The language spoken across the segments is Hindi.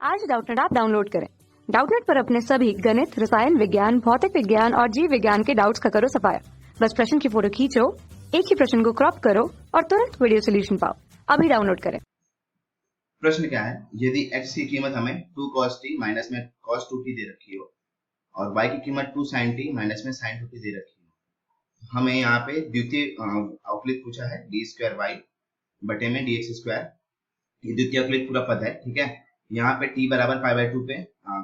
आज डाउटनेट ऐप डाउनलोड करें। डाउटनेट पर अपने सभी गणित, रसायन विज्ञान, भौतिक विज्ञान और जीव विज्ञान के डाउट्स का करो सफाया। बस प्रश्न की फोटो खींचो, एक ही प्रश्न को क्रॉप करो और तुरंत वीडियो सोल्यूशन पाओ। अभी डाउनलोड करें। प्रश्न क्या है, यदि x की कीमत हमें 2 cos t माइनस में cos 2t दे रखी हो और y की कीमत 2 sin t माइनस में sin 2t दे रखी हो, हमें यहाँ पे द्वितीय अवकलित पूछा है d स्क्वायर y बटे में dx स्क्वायर। ये द्वितीय अवकलित पूरा पद है, ठीक है। यहाँ पे t बराबर पाई बाई 2 पे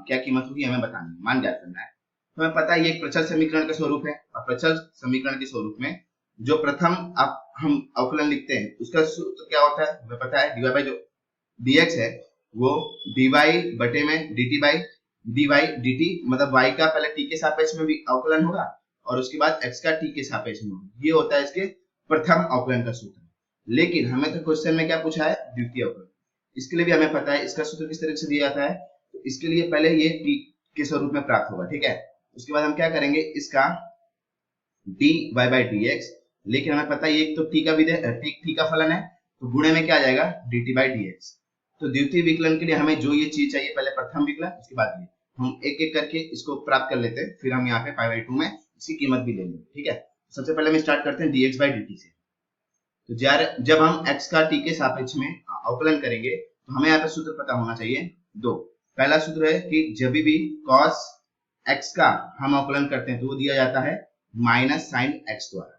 क्या कीमत होगी हमें बतानी है, मान ज्ञात करना है। तो हमें पता है ये एक प्रचल समीकरण का स्वरूप है और प्रचल समीकरण के स्वरूप में जो प्रथम हम अवकलन लिखते हैं उसका सूत्र क्या होता है हमें पता है, dy बाई जो dx है वो dy बटे में dt बाई dy dt, मतलब y का पहले t के सापेक्ष में भी अवकलन होगा और उसके बाद x का t के सापेक्ष में होगा। ये होता है इसके प्रथम अवकलन का सूत्र। लेकिन हमें तो क्वेश्चन में क्या पूछा है, द्वितीय अवकलन। इसके लिए भी हमें पता है इसका सूत्र किस तरह से दिया जाता है। तो इसके लिए पहले ये t के स्वरूप में प्राप्त होगा, ठीक है। उसके बाद हम क्या करेंगे, इसका dy बाई dx, लेकिन हमें पता है ये तो t का फलन है तो गुणे में क्या आ जाएगा dt बाई dx। तो द्वितीय विकलन के लिए हमें जो ये चीज चाहिए, पहले प्रथम विकलन उसके बाद ये हम एक एक करके इसको प्राप्त कर लेते हैं, फिर हम यहाँ पे पाई बाई 2 में इसकी कीमत भी ले लेंगे, ठीक है। सबसे पहले हम स्टार्ट करते हैं dx बाई dt से। तो जब हम x का t के सापेक्ष में अवकलन करेंगे तो हमें यहाँ पे सूत्र पता होना चाहिए दो। पहला सूत्र है कि जब भी cos x का हम अवकलन करते हैं तो वो दिया जाता है माइनस साइन x द्वारा,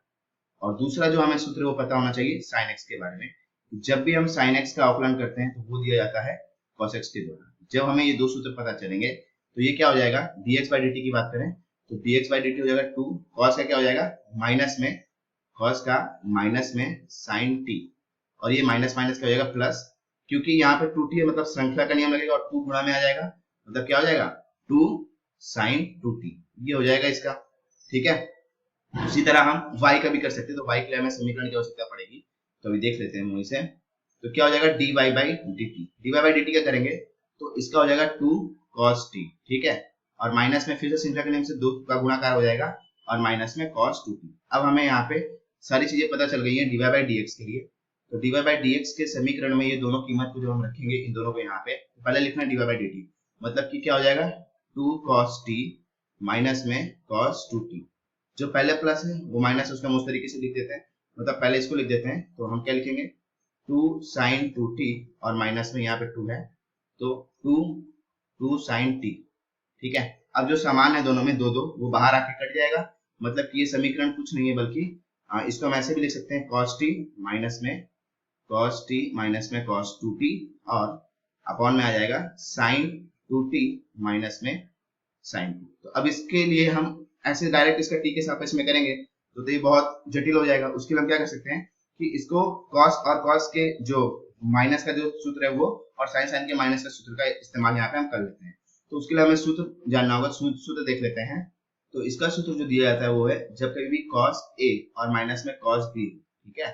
और दूसरा जो हमें सूत्र वो पता होना चाहिए sin x के बारे में। जब भी हम sin x का अवकलन करते हैं तो वो दिया जाता है cos x के द्वारा। जब हमें ये दो सूत्र पता चलेंगे तो ये क्या हो जाएगा, dx बाई dt की बात करें तो dx बाई dt हो जाएगा 2 cos का क्या हो जाएगा माइनस में cos का माइनस में sin t, और ये माइनस माइनस क्या हो जाएगा प्लस, क्योंकि यहाँ पे 2t है मतलब श्रृंखला का नियम लगेगा और 2 गुणा में आ जाएगा, मतलब क्या हो जाएगा 2 sin 2t, ये हो जाएगा इसका, ठीक है। उसी तरह हम y का भी कर सकते हैं, तो y के लिए हमें समीकरण की आवश्यकता पड़ेगी, तो अभी देख लेते हैं वहीं से। तो क्या हो जाएगा dy बाई dt क्या करेंगे तो इसका हो जाएगा 2 cos t, ठीक है, और माइनस में फिर से श्रृंखला के नियम से 2 का गुणाकार हो जाएगा और माइनस में cos 2t। अब हमें यहाँ पे सारी चीजें पता चल गई हैं dy बाई dx के लिए। तो dy बाई dx के समीकरण में ये दोनों कीमत को जब हम रखेंगे इन दोनों को यहाँ पे, पहले लिखना है dy बाई dt, मतलब कि क्या हो जाएगा 2 cos t माइनस में cos 2t। जो पहले प्लस है वो माइनस उसका हम उस तरीके से लिख देते हैं, मतलब पहले इसको लिख देते हैं तो हम क्या लिखेंगे 2 sin 2t और माइनस में यहाँ पे 2 है तो 2 sin t, ठीक है। अब जो समान है दोनों में दो वो बाहर आके कट जाएगा, मतलब कि ये समीकरण कुछ नहीं है बल्कि इसको हम ऐसे भी लिख सकते हैं cos t माइनस में cos 2t और अपॉन में आ जाएगा sin 2t माइनस में sin 2। तो अब इसके लिए हम ऐसे डायरेक्ट इसका t के सापेक्ष में करेंगे तो ये बहुत जटिल हो जाएगा। उसके लिए हम क्या कर सकते हैं कि इसको cos और cos के जो माइनस का जो सूत्र है वो और sin के माइनस का सूत्र का इस्तेमाल यहाँ पे हम कर लेते हैं। तो उसके लिए हमें सूत्र जानना होगा, सूत्र देख लेते हैं। तो इसका सूत्र जो दिया जाता है वो है जब कभी भी cos a और माइनस में cos b, ठीक है,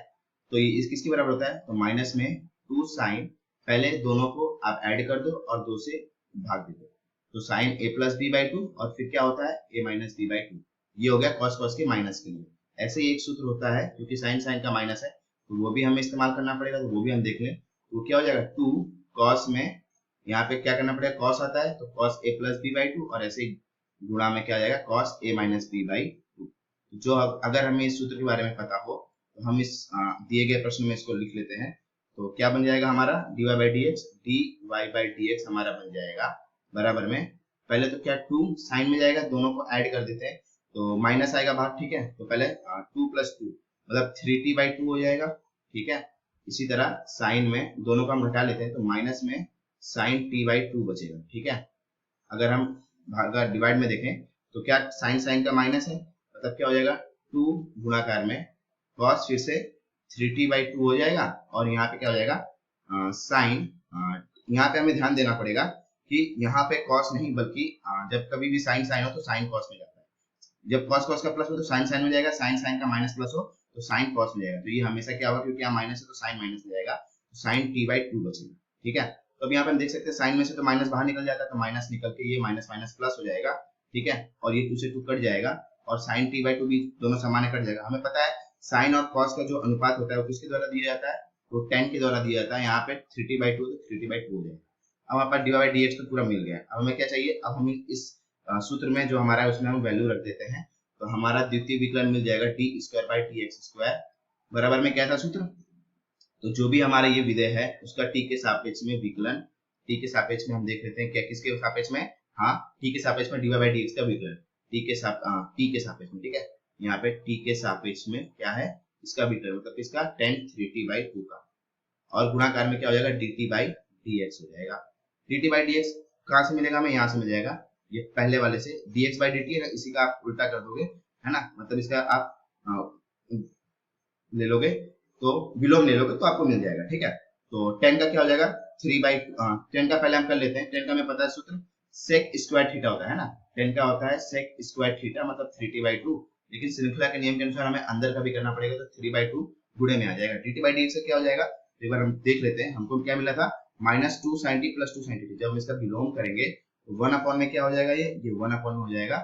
तो ये इस किसके बराबर होता है, तो माइनस में 2 sin, पहले दोनों को आप ऐड कर दो और 2 से भाग दे दो, तो sin a plus b by 2 और फिर क्या होता है a माइनस b बाई 2। ये हो गया cos के माइनस के लिए। ऐसे ही एक सूत्र होता है क्योंकि sin का माइनस है तो वो भी हमें इस्तेमाल करना पड़ेगा, तो वो भी हम देख लें। तो क्या हो जाएगा 2 cos में यहाँ पे क्या करना पड़ेगा, cos आता है तो cos a plus b by 2 और ऐसे ही गुणा में क्या आ जाएगा cos a minus b by 2। जो अगर हमें इस सूत्र के बारे में पता हो तो हम इस दिए गए प्रश्न में इसको लिख लेते हैं। तो क्या बन जाएगा हमारा dy बाई dx हमारा बन जाएगा बराबर में, पहले तो क्या 2 साइन में जाएगा, दोनों को ऐड कर देते हैं तो माइनस आएगा भाग, ठीक है। तो पहले 2 प्लस 2 मतलब 3t बाई 2 हो जाएगा, ठीक है। इसी तरह साइन में दोनों को हम घटा लेते हैं तो माइनस में साइन t बाई 2 बचेगा, ठीक है। अगर हम भागा डिवाइड में देखें तो क्या साइन का माइनस है, मतलब क्या हो जाएगा 2 गुणाकार में cos फिर से 3t बाई 2 हो जाएगा और यहाँ पे क्या हो जाएगा साइन। यहाँ पे हमें ध्यान देना पड़ेगा कि यहाँ पे cos नहीं बल्कि जब कभी भी साइन हो तो साइन cos में जाता है, जब cos का प्लस हो तो साइन में जाएगा, साइन का माइनस प्लस हो तो साइन cos में जाएगा। तो ये हमेशा क्या होगा, क्योंकि यहाँ माइनस है तो साइन माइनस में जाएगा, तो साइन t बाई 2 बचेगा, ठीक है। तो अब यहाँ पे हम देख सकते हैं साइन में से तो माइनस बाहर निकल जाता है तो माइनस निकल के ये माइनस माइनस प्लस हो जाएगा, ठीक है, और ये 2 से 2 कट जाएगा और साइन t बाई 2 भी दोनों समान कट जाएगा। हमें पता है साइन और cos का जो अनुपात होता है वो किसके द्वारा दिया जाता है, तो tan के द्वारा दिया जाता है। यहाँ पे 3t बाई 2 तो 3t बाई 2 हो जाएगा। अब हमारे पास dy बाई dx तो पूरा मिल गया। अब हमें क्या चाहिए, अब हम इस सूत्र में जो हमारा है उसमें हम वैल्यू रख देते हैं, तो हमारा द्वितीय विकलन मिल जाएगा D square by T x square बराबर में क्या था सूत्र, तो जो भी हमारा ये विधेय है उसका टी के सापेक्ष में विकलन, टी के सापेक्ष में हम देख लेते हैं क्या किसके सापेक्ष में, हाँ टी के सापेक्ष में dy बाई dx का विकलन, टी के सापेक्ष में, ठीक है, यहाँ पे टी के सापेक्ष में क्या है इसका विकलन, मतलब इसका tan 3t बाई 2 का, और गुणाकार में क्या हो जाएगा dt बाई dx हो जाएगा। dt बाई dx कहाँ से मिलेगा, हमें यहाँ से मिल जाएगा, ये पहले वाले से dx बाई dt है, इसी का आप उल्टा कर दोगे है ना, मतलब इसका आप ले लोगे तो विलोम ले लोगे तो आपको मिल जाएगा, ठीक है। तो tan का क्या हो जाएगा 3 बाई 10 का पहले हम कर लेते हैं, 10 का हमें पता है सूत्र sec स्क्वायर थीटा होता है ना, 10 का होता है sec स्क्वायर थीटा मतलब 3t बाई 2, लेकिन श्रृंखला के नियम के अनुसार हमें अंदर का भी करना पड़ेगा, तो 3 बाई 2 गुणे में आ जाएगा। dt बाई dx से क्या हो जाएगा, एक बार हम देख लेते हैं, हमको क्या मिला था -2 sin t plus 2 sin t, जब हम इसका विलोम करेंगे तो 1 अपॉन में क्या हो जाएगा, ये 1 अपॉन में हो जाएगा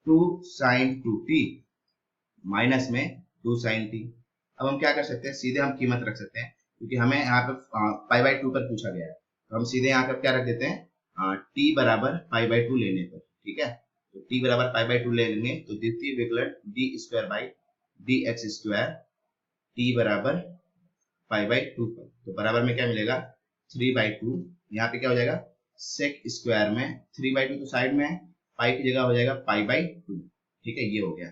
2 sin 2t माइनस में 2 sin t। अब हम क्या कर सकते हैं, सीधे हम कीमत रख सकते हैं, क्योंकि हमें यहाँ पे पाई बाई 2 पर पूछा गया है, तो हम सीधे यहाँ पे क्या रख देते हैं t बराबर पाई बाई 2 लेने पर, ठीक है, तो t बराबर पाई बाई 2 ले लेंगे तो द्वितीय विकलन D square by D x square t बराबर पाई बाई 2 पर, तो बराबर में क्या मिलेगा 3 बाई 2, यहाँ पे क्या हो जाएगा सेक स्क्वायर में 3 बाई 2 तो साइड में है, पाई की जगह हो जाएगा पाई बाई 2, ठीक है, ये हो गया।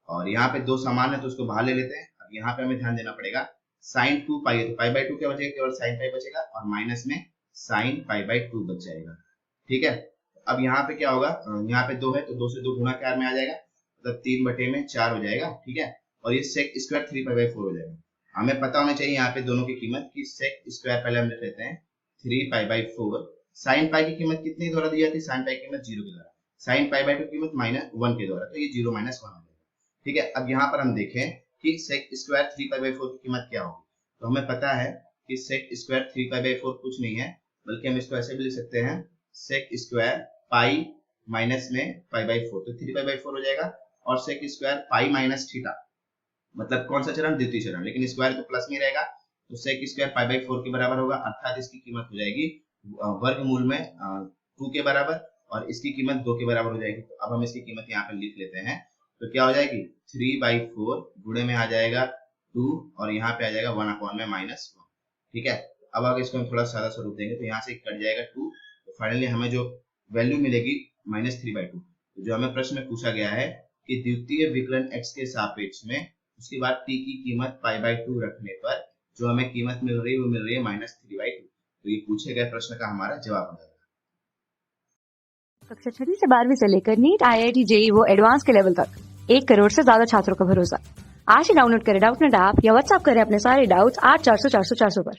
और यहाँ पे दो समान है तो उसको बाहर ले लेते हैं। अब यहाँ पे हमें ध्यान देना पड़ेगा साइन 2 पाई है तो पाई बाई 2 क्या बचेगा, केवल साइन पाई बचेगा, और माइनस में साइन पाई बाई 2 बच जाएगा, ठीक है। अब यहाँ पे क्या होगा, यहाँ पे 2 है तो 2 से 2 गुणाकार में आ जाएगा, मतलब 3 बटे में 4 हो जाएगा, ठीक है, और ये सेक स्क्वायर 3 पाई बाई 4 हो जाएगा। हमें पता होना चाहिए यहाँ पे दोनों की कीमत की सेक स्क्वायर पहले हम लिख लेते हैं 3 पाई बाई 4, साइन पाई की कीमत कितने द्वारा दी जाती है, साइन पाई की कीमत 0 के द्वारा, साइन पाई बाई 2 की कीमत -1 के द्वारा, तो ये 0 -1 हो जाएगा, ठीक है। अब यहाँ पर हम देखें कि सेक स्क्वायर 3 पाई बाई 4 की कीमत क्या होगी, तो हमें पता है कि सेक स्क्वायर 3 पाई बाई 4 कुछ नहीं है, बल्कि हम इसको ऐसे भी लिख सकते हैं सेक स्क्वायर पाई माइनस में पाई बाई 4, तो 3 पाई बाई 4 हो जाएगा, और sec square pi minus theta, मतलब कौन सा चरण, द्वितीय चरण, लेकिन स्क्वायर तो प्लस में रहेगा, तो सेक स्क्वायर पाई बाई 4 के बराबर होगा, अर्थात इसकी कीमत हो जाएगी वर्गमूल में 2 के बराबर, और इसकी कीमत 2 के बराबर हो जाएगी। तो अब हम इसकी कीमत यहाँ पे लिख लेते हैं, तो क्या हो जाएगी 3 बाई 4 गुणे में आ जाएगा 2, और यहाँ पे आ जाएगा 1 अपॉन में -1, ठीक है। अब अगर इसको हम थोड़ा सादा स्वरूप देंगे तो यहाँ से कट जाएगा 2, तो फाइनली हमें जो वैल्यू मिलेगी -3 बाई 2। तो जो हमें प्रश्न में पूछा गया है कि द्वितीय विकलन x के सापेक्ष में, उसके बाद t की कीमत पाई बाई 2 रखने पर जो हमें कीमत मिल रही है वो मिल रही है -3 बाई 2, तो ये पूछे गए प्रश्न का हमारा जवाब हो जाएगा। कक्षा 6 से 12वीं से लेकर नीट, IIT, JEE वो एडवांस के लेवल तक 1 करोड़ से ज्यादा छात्रों का भरोसा। आज ही डाउनलोड करें डाउटनेट ऐप या व्हाट्सएप करें अपने सारे डाउट्स 8400 400 400 पर।